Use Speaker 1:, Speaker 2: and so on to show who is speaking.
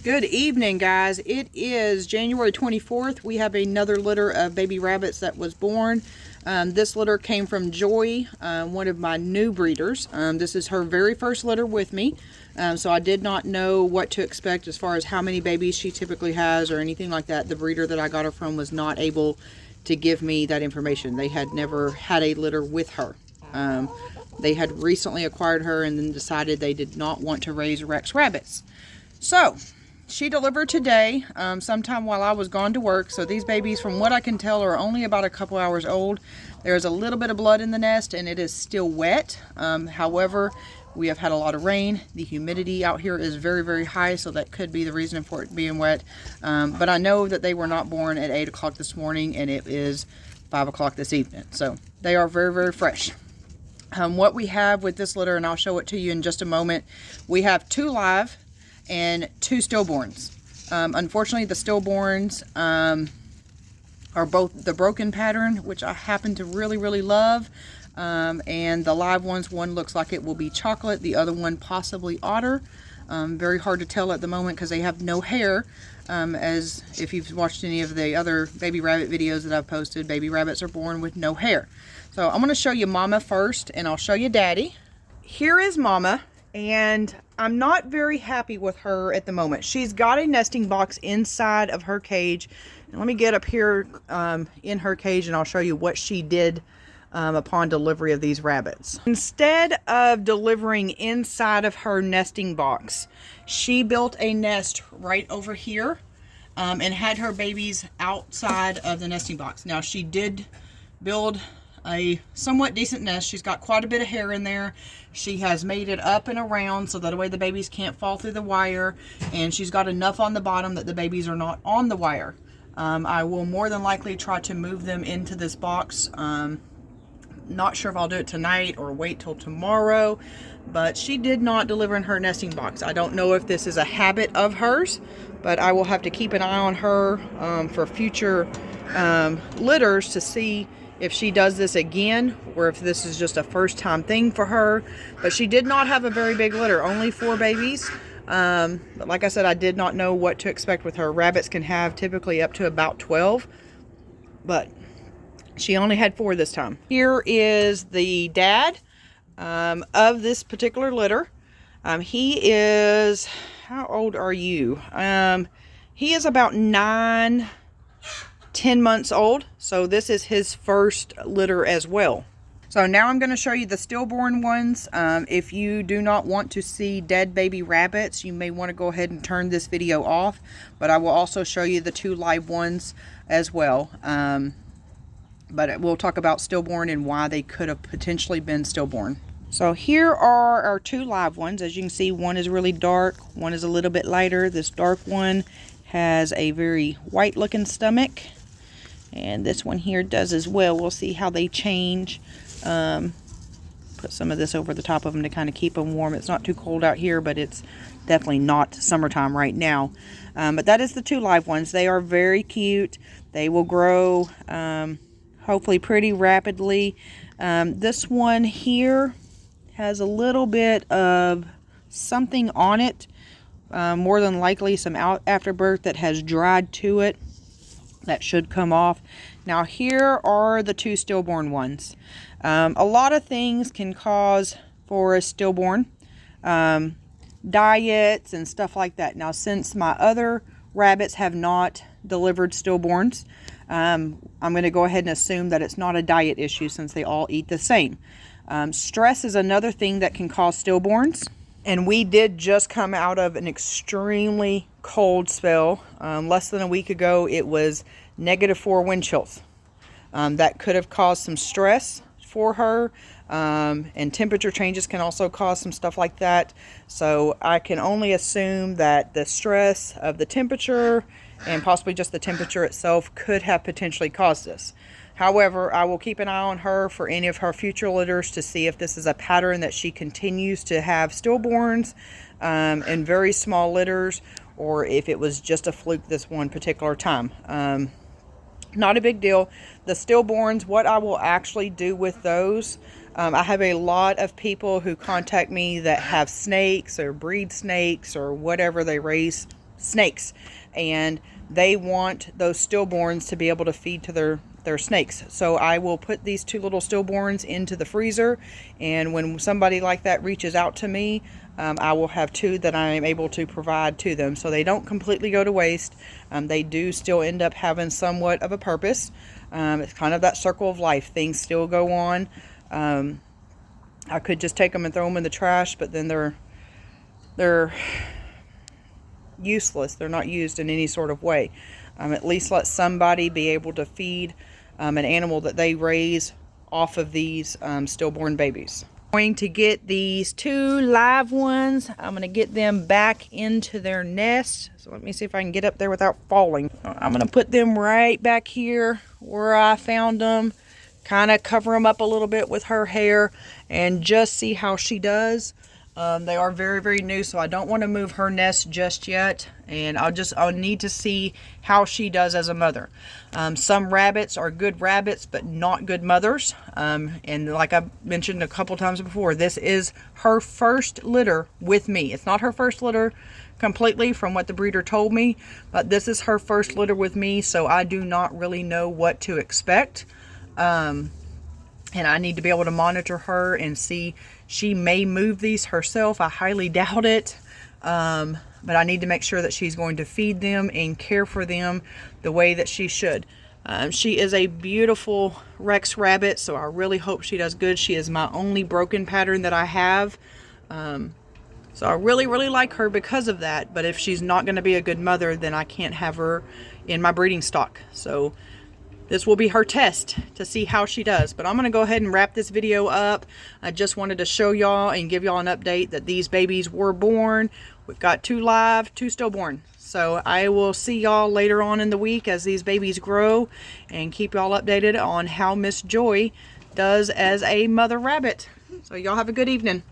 Speaker 1: Good evening, guys. It is January 24th. We have another litter of baby rabbits that was born. This litter came from Joy, one of my new breeders. This is her very first litter with me. So I did not know what to expect as far as how many babies she typically has or anything like that. The breeder that I got her from was not able to give me that information. They had never had a litter with her. They had recently acquired her and then decided they did not want to raise Rex rabbits. So she delivered today, sometime while I was gone to work. So these babies, from what I can tell, are only about a couple hours old. There's a little bit of blood in the nest and it is still wet. However, we have had a lot of rain. The humidity out here is very, very high, so that could be the reason for it being wet. But I know that they were not born at 8 o'clock this morning and it is 5 o'clock this evening. So they are very, very fresh. What we have with this litter, and I'll show it to you in just a moment, we have 2 live and 2 stillborns. Unfortunately, the stillborns are both the broken pattern, which I happen to really, really love. And the live ones, one looks like it will be chocolate, the other one possibly otter. Very hard to tell at the moment because they have no hair. As if you've watched any of the other baby rabbit videos that I've posted, baby rabbits are born with no hair. So I'm going to show you Mama first, and I'll show you Daddy. Here is Mama, and I'm not very happy with her at the moment. She's got a nesting box inside of her cage. And let me get up here in her cage and I'll show you what she did upon delivery of these rabbits. Instead of delivering inside of her nesting box, she built a nest right over here and had her babies outside of the nesting box. Now, she did build a somewhat decent nest. She's got quite a bit of hair in there. She has made it up and around so that way the babies can't fall through the wire, and she's got enough on the bottom that the babies are not on the wire. I will more than likely try to move them into this box. Not sure if I'll do it tonight or wait till tomorrow, but she did not deliver in her nesting box. I don't know if this is a habit of hers, but I will have to keep an eye on her for future litters to see if she does this again or if this is just a first time thing for her. But she did not have a very big litter, only 4 babies. But like I said, I did not know what to expect with her. Rabbits can have typically up to about 12, but she only had 4 this time. Here is the dad of this particular litter. He is, how old are you? He is about 9, 10 months old. So this is his first litter as well. So now I'm going to show you the stillborn ones. If you do not want to see dead baby rabbits, you may want to go ahead and turn this video off. But I will also show you the 2 live ones as well. But we'll talk about stillborn and why they could have potentially been stillborn. So here are our 2 live ones. As you can see, one is really dark, one is a little bit lighter. This dark one has a very white looking stomach, and this one here does as well. We'll see how they change. Put some of this over the top of them to kind of keep them warm. It's not too cold out here, but it's definitely not summertime right now. But that is the 2 live ones. They are very cute. They will grow hopefully pretty rapidly. This one here has a little bit of something on it, more than likely some afterbirth that has dried to it. That should come off. Now here are the 2 stillborn ones. A lot of things can cause for a stillborn, diets and stuff like that. Now, since my other rabbits have not delivered stillborns, I'm going to go ahead and assume that it's not a diet issue since they all eat the same. Stress is another thing that can cause stillborns. And we did just come out of an extremely cold spell. Less than a week ago, it was -4 wind chills. That could have caused some stress for her. And temperature changes can also cause some stuff like that. So I can only assume that the stress of the temperature and possibly just the temperature itself could have potentially caused this. However, I will keep an eye on her for any of her future litters to see if this is a pattern that she continues to have stillborns in very small litters, or if it was just a fluke this one particular time. Not a big deal. The stillborns, what I will actually do with those, I have a lot of people who contact me that have snakes or breed snakes or whatever they raise snakes, and they want those stillborns to be able to feed to their snakes. So I will put these 2 little stillborns into the freezer, and when somebody like that reaches out to me, I will have 2 that I am able to provide to them, so they don't completely go to waste. They do still end up having somewhat of a purpose. It's kind of that circle of life. Things still go on. I could just take them and throw them in the trash, but then they're useless. They're not used in any sort of way. At least let somebody be able to feed an animal that they raise off of these stillborn babies. I'm going to get these 2 live ones. I'm going to get them back into their nest. So let me see if I can get up there without falling. I'm going to put them right back here where I found them. Kind of cover them up a little bit with her hair and just see how she does. They are very, very new, so I don't want to move her nest just yet, and I'll need to see how she does as a mother. Some rabbits are good rabbits, but not good mothers. And like I mentioned a couple times before, this is her first litter with me. It's not her first litter completely from what the breeder told me, but this is her first litter with me, so I do not really know what to expect. And I need to be able to monitor her and see. She may move these herself. I highly doubt it. But I need to make sure that she's going to feed them and care for them the way that she should. She is a beautiful Rex rabbit, so I really hope she does good. She is my only broken pattern that I have. So I really, really like her because of that. But if she's not going to be a good mother, then I can't have her in my breeding stock. So this will be her test to see how she does. But I'm going to go ahead and wrap this video up. I just wanted to show y'all and give y'all an update that these babies were born. We've got 2 live, 2 stillborn. So I will see y'all later on in the week as these babies grow, and keep y'all updated on how Miss Joy does as a mother rabbit. So y'all have a good evening.